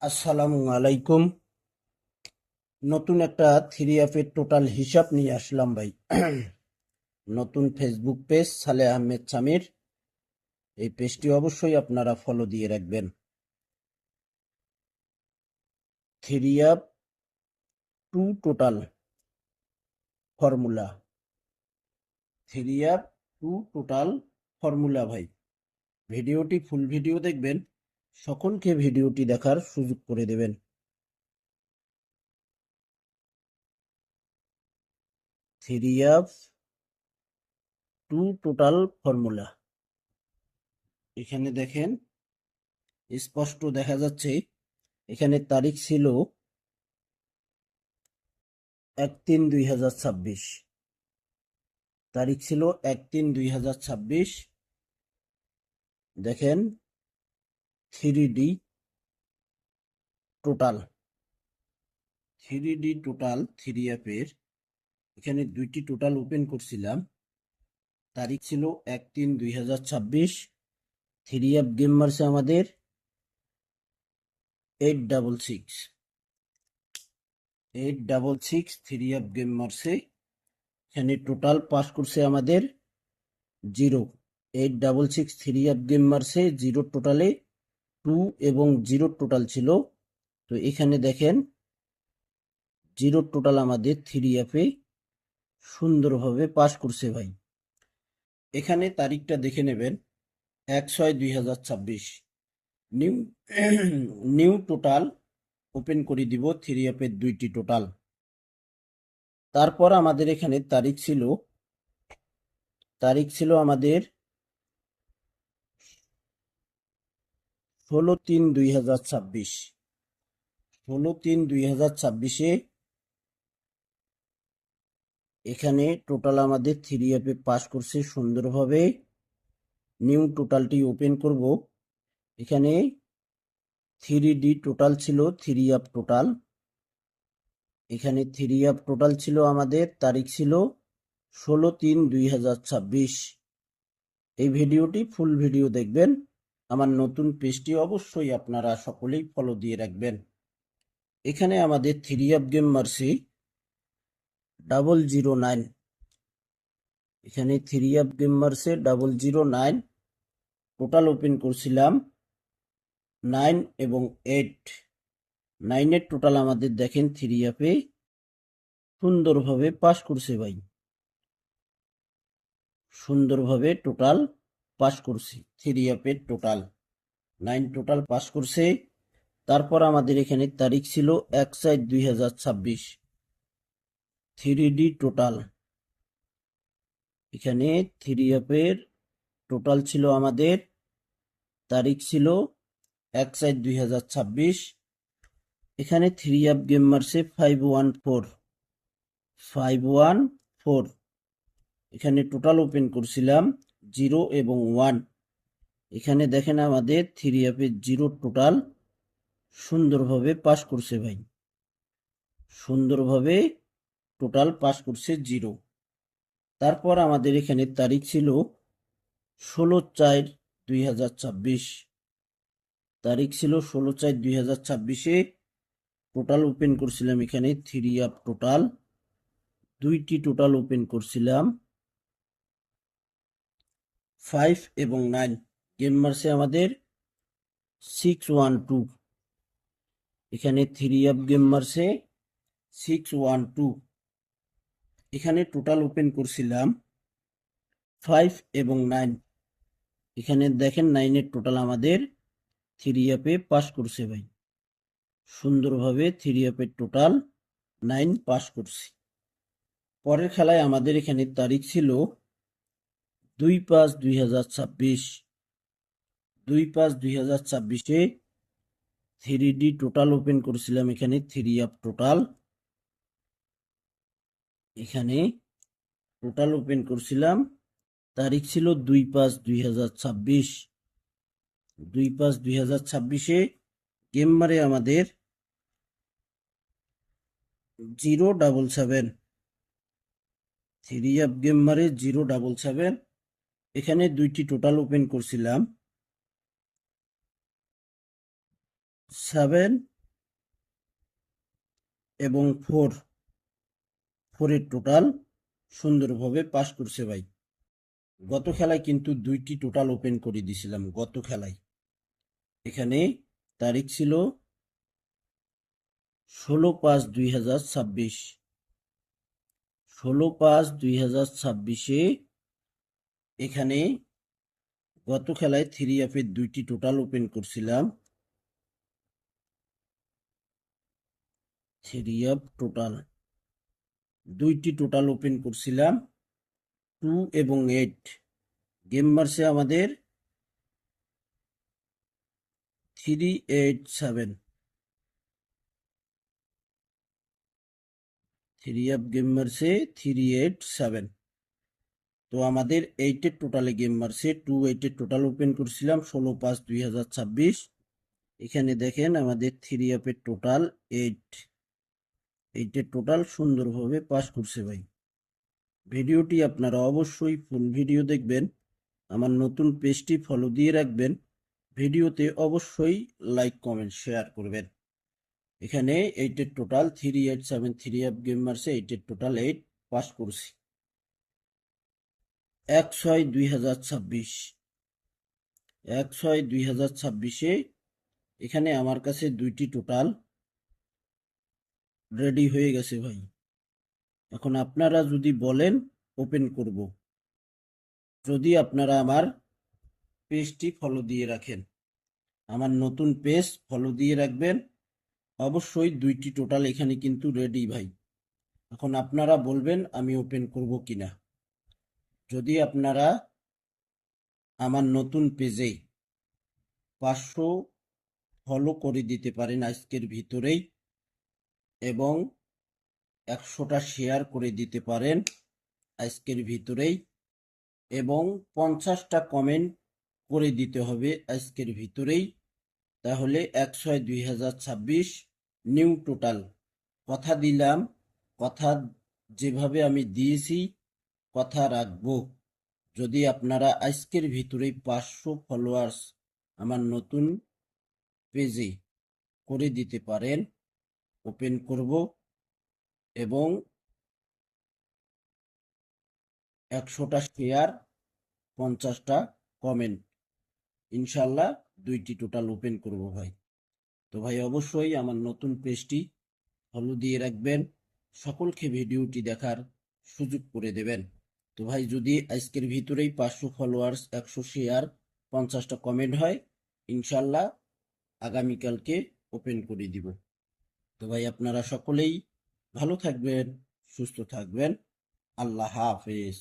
আসসালামু আলাইকুম। নতুন একটা থ্রি অ্যাপের টোটাল হিসাব নিয়ে আসলাম ভাই। নতুন ফেসবুক পেজ সালেহ আহমেদ সামির, এই পেজটি অবশ্যই আপনারা ফলো দিয়ে রাখবেন। Three app to total formula, three app to total formula ভাই। ভিডিওটি ফুল ভিডিও দেখবেন, সকলকে ভিডিওটি দেখার সুযোগ করে দেবেন। Three app to total formula, এখানে দেখেন স্পষ্ট দেখা যাচ্ছে। এখানে তারিখ ছিল 1-3-2026, তারিখ ছিল 1-3-2026। দেখেন three total, three total three অ্যাপের এখানে দুইটি টোটাল ওপেন করছিলাম। তারিখ ছিল 1-3-2026। থ্রি অ্যাপ গেম মারছে আমাদের 866, 866 থ্রি অ্যাপ গেম মারছে। এখানে টোটাল পাস করছে আমাদের 0। 866 থ্রি অ্যাপ গেম মারছে 0 টোটালে, 2 এবং 0 টোটাল ছিল। তো এখানে দেখেন 0 টোটাল আমাদের থ্রি অ্যাপে সুন্দরভাবে পাস করছে ভাই। এখানে তারিখটা দেখে নেবেন 1/6/2026। নিউ নিউ টোটাল ওপেন করে দিব থ্রি অ্যাপের দুইটি টোটাল। তারপর আমাদের এখানে তারিখ ছিল আমাদের 16/3/2026। 16/3/2026-এ এখানে টোটাল আমাদের থ্রি অ্যাপে পাস করছে সুন্দরভাবে। নিউ টোটালটি ওপেন করব। এখানে থ্রি টোটাল ছিল, থ্রি অ্যাপ টোটাল। এখানে থ্রি অ্যাপ টোটাল ছিল আমাদের, তারিখ ছিল 16/3/2026। এই ভিডিওটি ফুল ভিডিও দেখবেন। আমার নতুন পেজটি অবশ্যই আপনারা সকলেই ফলো দিয়ে রাখবেন। এখানে আমাদের থ্রি অ্যাপ গেম মারছি 009। এখানে থ্রি অ্যাপ গেম মারছে 009। টোটাল ওপেন করছিলাম 9 এবং 8। 9-এর টোটাল আমাদের দেখেন থ্রি অ্যাপে সুন্দরভাবে পাস করছে ভাই। সুন্দরভাবে টোটাল পাস করছি, থ্রি অ্যাপের টোটাল 9 টোটাল পাস করছে। তারপর আমাদের এখানে তারিখ ছিল 1/4/2026। থ্রি টোটাল, এখানে থ্রি অ্যাপের টোটাল ছিল আমাদের, তারিখ ছিল 1/4/2026। এখানে থ্রি অ্যাপ গেম মারছে 514, 514। এখানে টোটাল ওপেন করছিলাম 0 এবং 1। এখানে দেখেন আমাদের থ্রি অ্যাপের 0 টোটাল সুন্দরভাবে পাস করছে ভাই। সুন্দরভাবে টোটাল পাস করছে 0। তারপর আমাদের এখানে তারিখ ছিল 16/4/2026। তারিখ ছিল 16/4/2026-এ টোটাল ওপেন করছিলাম। এখানে থ্রি অ্যাপ টোটাল দুইটি টোটাল ওপেন করছিলাম 5 এবং 9। গেম মারছে আমাদের 612। এখানে থ্রি অ্যাপ গেম মারছে 612। এখানে টোটাল ওপেন করছিলাম 5 এবং 9। এখানে দেখেন 9-এর টোটাল আমাদের থ্রি অ্যাপে পাস করছে ভাই। সুন্দরভাবে থ্রি অ্যাপের টোটাল 9 পাস করছি। পরের খেলায় আমাদের এখানে তারিখ ছিল 2/5/2026। 2/5/2026-এ থ্রি টোটাল ওপেন করছিলাম। এখানে থ্রি অ্যাপ টোটাল, এখানে টোটাল ওপেন করছিলাম। তারিখ ছিল 2/5/2026। 2/5/2026-এ গেম মারে আমাদের 077। থ্রি অ্যাপ গেম মারে 077। এখানে দুইটি টোটাল ওপেন করছিলাম 7 এবং 4 এর টোটাল সুন্দরভাবে পাস করছে ভাই। গত খেলায় কিন্তু 2টি টোটাল ওপেন করে দিয়েছিলাম গত খেলায়। এখানে তারিখ ছিল 16/5/2026। 16/5/2026-এ এখানে গত খেলায় 3F-এর 2টি টোটাল ওপেন করছিলাম। 3F টোটাল 2টি টোটাল ওপেন করছিলাম 2 এবং 8। গেম মারছে আমাদের 387। 3F গেম মারছে 387। তো আমাদের 8-এর টোটালে গেম মারছে 2-8-এর টোটাল ওপেন করছিলাম 16/5/2026। এখানে দেখেন আমাদের 3F-এর টোটাল 8-এর টোটাল সুন্দরভাবে পাস করছে ভাই। ভিডিওটি আপনারা অবশ্যই ফুল ভিডিও দেখবেন। আমার নতুন পেজটি ফলো দিয়ে রাখবেন। ভিডিওতে অবশ্যই লাইক কমেন্ট শেয়ার করবেন। এখানে 8-এর টোটাল 387 3F গেম মারছে 8-এর টোটাল 8 পাস করছি। 1/6/2026 1/6/2026-এ এখানে আমার কাছে 2টি টোটাল রেডি হয়ে গেছে ভাই। এখন আপনারা যদি বলেন ওপেন করব। যদি আপনারা আমার পেজটি ফলো দিয়ে রাখেন, আমার নতুন পেজ ফলো দিয়ে রাখবেন। অবশ্যই 2টি টোটাল এখানে কিন্তু রেডি ভাই। এখন আপনারা বলবেন আমি ওপেন করব কিনা। যদি আপনারা আমার নতুন পেজে 500 ফলো করে দিতে পারেন আজকের ভিতরেই এবং 100টা শেয়ার করে দিতে পারেন আজকের ভিতরেই এবং 50টা কমেন্ট করে দিতে হবে আজকের ভিতরেই, তাহলে 1/6/2026 নিউ টোটাল। কথা দিলাম, কথা যেভাবে আমি দিয়েছি কথা রাখবো। যদি আপনারা আজকের ভিতরেই 500 ফলোয়ার্স আমার নতুন পেজে করে দিতে পারেন ওপেন করব এবং 100টা শেয়ার 50টা কমেন্ট, ইনশাল্লাহ 2টি টোটাল ওপেন করব ভাই। তো ভাই অবশ্যই আমার নতুন পেজটি ফলো দিয়ে রাখবেন, সকলকে ভিডিওটি দেখার সুযোগ করে দেবেন। তো ভাই যদি আজকের ভিতরেই 500 ফলোয়ার্স 100 শেয়ার 50টা কমেন্ট হয়, ইনশাল্লাহ আগামীকালকে ওপেন করে দিব। তো ভাই আপনারা সকলেই ভালো থাকবেন, সুস্থ থাকবেন। আল্লাহ হাফেজ।